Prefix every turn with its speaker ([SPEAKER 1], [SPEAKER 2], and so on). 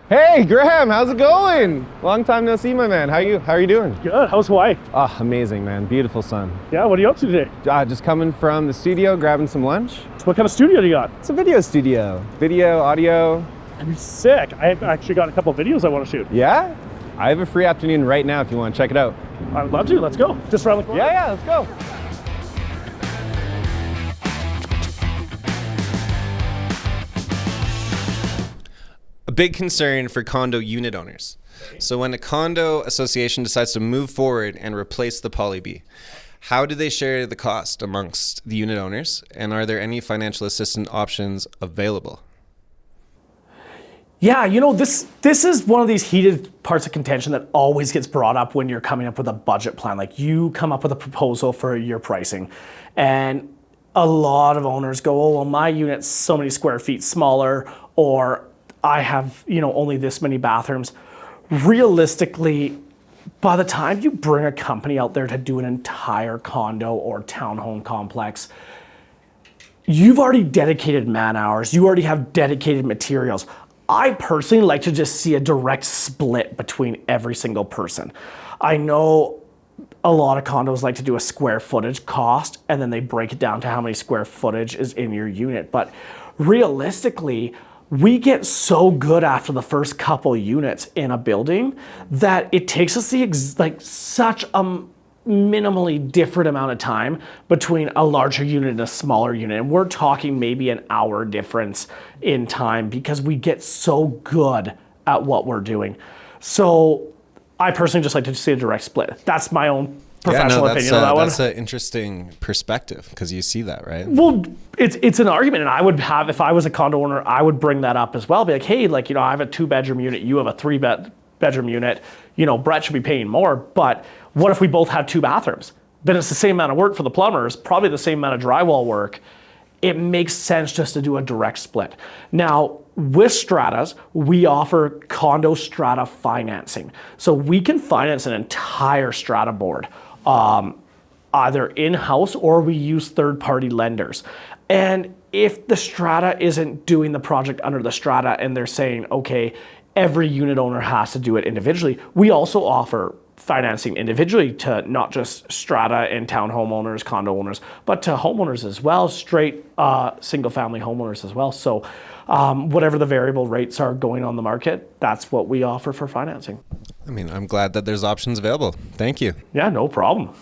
[SPEAKER 1] Hey, Graham, how's it going? Long time no see, my man. How are you doing?
[SPEAKER 2] Good. How's Hawaii?
[SPEAKER 1] Ah, amazing, man. Beautiful sun.
[SPEAKER 2] Yeah, what are you up to today?
[SPEAKER 1] Just coming from the studio, grabbing some lunch.
[SPEAKER 2] What kind of studio do you got?
[SPEAKER 1] It's a video studio. Video, audio.
[SPEAKER 2] I'm sick. I've actually got a couple of videos I want to shoot.
[SPEAKER 1] Yeah? I have a free afternoon right now if you want to check it out.
[SPEAKER 2] I would love to. Let's go. Just around the corner.
[SPEAKER 1] Yeah, let's go.
[SPEAKER 3] A big concern for condo unit owners. So when a condo association decides to move forward and replace the Poly B, how do they share the cost amongst the unit owners? And are there any financial assistance options available?
[SPEAKER 2] Yeah, this is one of these heated parts of contention that always gets brought up when you're coming up with a budget plan. Like you come up with a proposal for your pricing, and a lot of owners go, "Oh, well, my unit's so many square feet smaller," or "I have, only this many bathrooms." Realistically, by the time you bring a company out there to do an entire condo or townhome complex, you've already dedicated man hours. You already have dedicated materials. I personally like to just see a direct split between every single person. I know a lot of condos like to do a square footage cost, and then they break it down to how many square footage is in your unit. But realistically, we get so good after the first couple units in a building that it takes us such a minimally different amount of time between a larger unit and a smaller unit. And we're talking maybe an hour difference in time because we get so good at what we're doing. So I personally just like to see a direct split. That's my own professional opinion on that one.
[SPEAKER 3] That's an interesting perspective because you see that, right?
[SPEAKER 2] Well, it's an argument, and I would have, if I was a condo owner, I would bring that up as well. Be like, hey, I have a 2-bedroom unit, you have a 3-bedroom unit. Brett should be paying more, but what if we both had 2 bathrooms? Then it's the same amount of work for the plumbers, probably the same amount of drywall work. It makes sense just to do a direct split. Now, with stratas, we offer condo strata financing. So we can finance an entire strata board, either in-house or we use third-party lenders. And if the strata isn't doing the project under the strata and they're saying, okay, every unit owner has to do it individually, we also offer financing individually to not just strata and townhome owners, condo owners, but to homeowners as well, straight single-family homeowners as well. So whatever the variable rates are going on the market, that's what we offer for financing.
[SPEAKER 3] I'm glad that there's options available. Thank you.
[SPEAKER 2] Yeah, no problem.